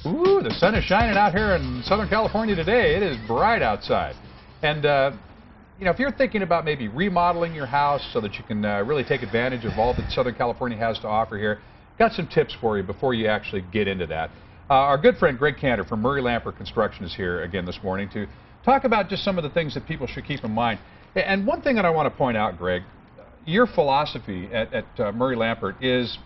Ooh, the sun is shining out here in Southern California today. It is bright outside. And, you know, if you're thinking about maybe remodeling your house so that you can really take advantage of all that Southern California has to offer here, got some tips for you before you actually get into that. Our good friend Greg Cantor from Murray Lampert Construction is here again this morning to talk about just some of the things that people should keep in mind. And one thing that I want to point out, Greg, your philosophy at Murray Lampert is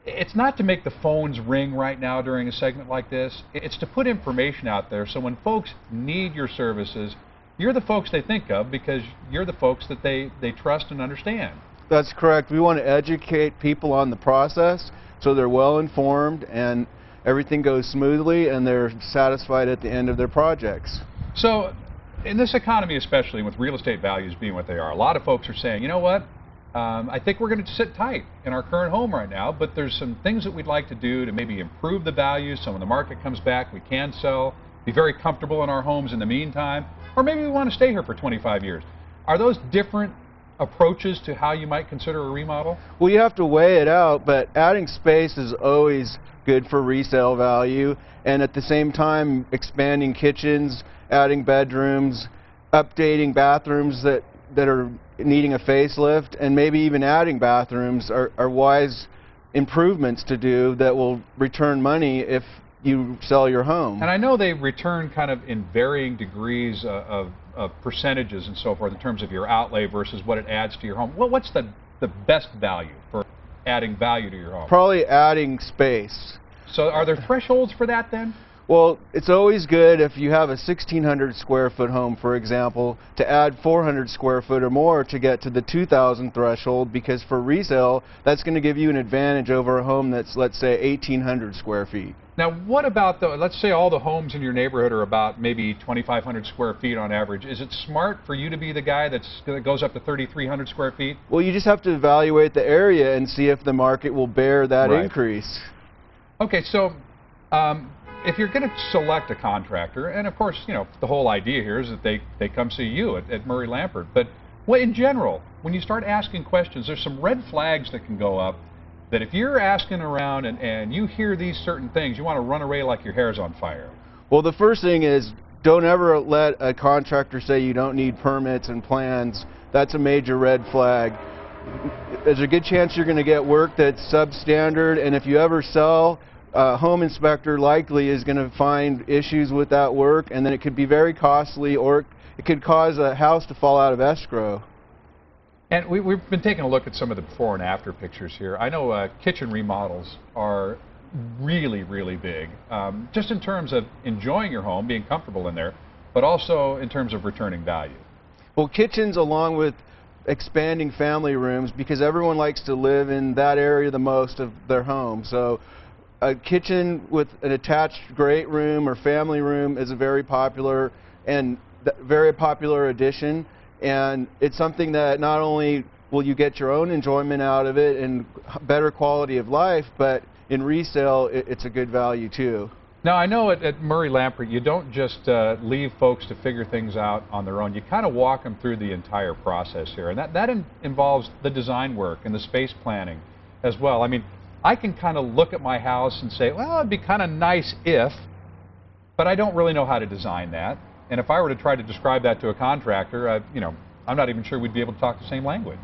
it's not to make the phones ring right now during a segment like this. It's to put information out there so when folks need your services, you're the folks they think of because you're the folks that they trust and understand. That's correct. We want to educate people on the process so they're well informed and everything goes smoothly and they're satisfied at the end of their projects. So in this economy, especially with real estate values being what they are, a lot of folks are saying, you know what? I think we're going to sit tight in our current home right now, but there's some things that we'd like to do to maybe improve the value so when the market comes back we can sell, be very comfortable in our homes in the meantime, or maybe we want to stay here for 25 years. Are those different approaches to how you might consider a remodel? Well, you have to weigh it out, but adding space is always good for resale value, and at the same time expanding kitchens, adding bedrooms, updating bathrooms that are needing a facelift, and maybe even adding bathrooms are wise improvements to do that will return money if you sell your home. And I know they return kind of in varying degrees of percentages and so forth in terms of your outlay versus what it adds to your home. What's the best value for adding value to your home? Probably adding space. So are there thresholds for that then? Well, it's always good if you have a 1,600 square foot home, for example, to add 400 square foot or more to get to the 2,000 threshold, because for resale, that's going to give you an advantage over a home that's, let's say, 1,800 square feet. Now, what about let's say all the homes in your neighborhood are about maybe 2,500 square feet on average. Is it smart for you to be the guy that goes up to 3,300 square feet? Well, you just have to evaluate the area and see if the market will bear that increase. Okay, so if you're going to select a contractor, and of course, you know, the whole idea here is that they come see you at Murray Lampert, but in general, when you start asking questions, there's some red flags that can go up that if you're asking around and you hear these certain things, you want to run away like your hair's on fire. Well, the first thing is don't ever let a contractor say you don't need permits and plans. That's a major red flag. There's a good chance you're going to get work that's substandard, and if you ever sell, a home inspector likely is going to find issues with that work, and then it could be very costly, or it could cause a house to fall out of escrow. And we've been taking a look at some of the before and after pictures here. I know kitchen remodels are really, really big, just in terms of enjoying your home, being comfortable in there, but also in terms of returning value. Well, kitchens along with expanding family rooms, because everyone likes to live in that area the most of their home. So a kitchen with an attached great room or family room is a very popular addition, and it's something that not only will you get your own enjoyment out of it and better quality of life, but in resale it's a good value too. Now, I know at Murray Lampert you don't just leave folks to figure things out on their own. You kind of walk them through the entire process here, and that involves the design work and the space planning as well. I mean, I can kind of look at my house and say, well, it'd be kind of nice if, but I don't really know how to design that. And if I were to try to describe that to a contractor, you know, I'm not even sure we'd be able to talk the same language.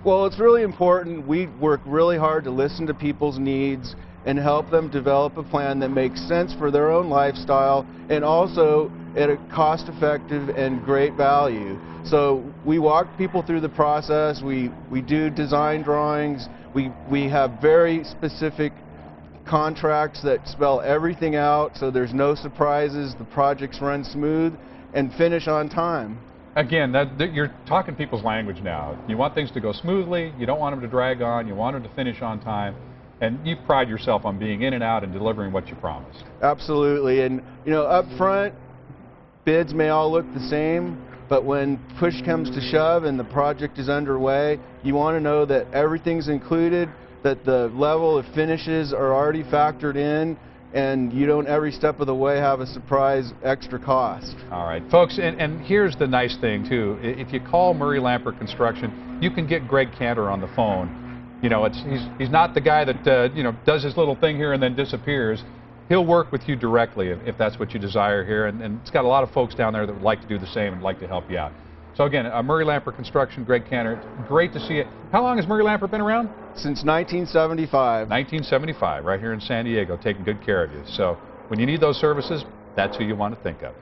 Well, it's really important. We work really hard to listen to people's needs and help them develop a plan that makes sense for their own lifestyle and also at a cost-effective and great value. So we walk people through the process. We do design drawings. We have very specific contracts that spell everything out so there's no surprises, the projects run smooth, and finish on time. Again, you're talking people's language now. You want things to go smoothly, you don't want them to drag on, you want them to finish on time, and you pride yourself on being in and out and delivering what you promised. Absolutely, and you know, up front, bids may all look the same, but when push comes to shove and the project is underway, you want to know that everything's included, that the level of finishes are already factored in, and you don't every step of the way have a surprise extra cost. All right, folks, and here's the nice thing too. If you call Murray Lampert Construction, you can get Greg Cantor on the phone. You know, he's not the guy that you know, does his little thing here and then disappears. he'll work with you directly if that's what you desire here. And it's got a lot of folks down there that would like to do the same and like to help you out. So again, Murray Lampert Construction, Greg Cantor, great to see you. How long has Murray Lampert been around? Since 1975. 1975, right here in San Diego, taking good care of you. So when you need those services, that's who you want to think of.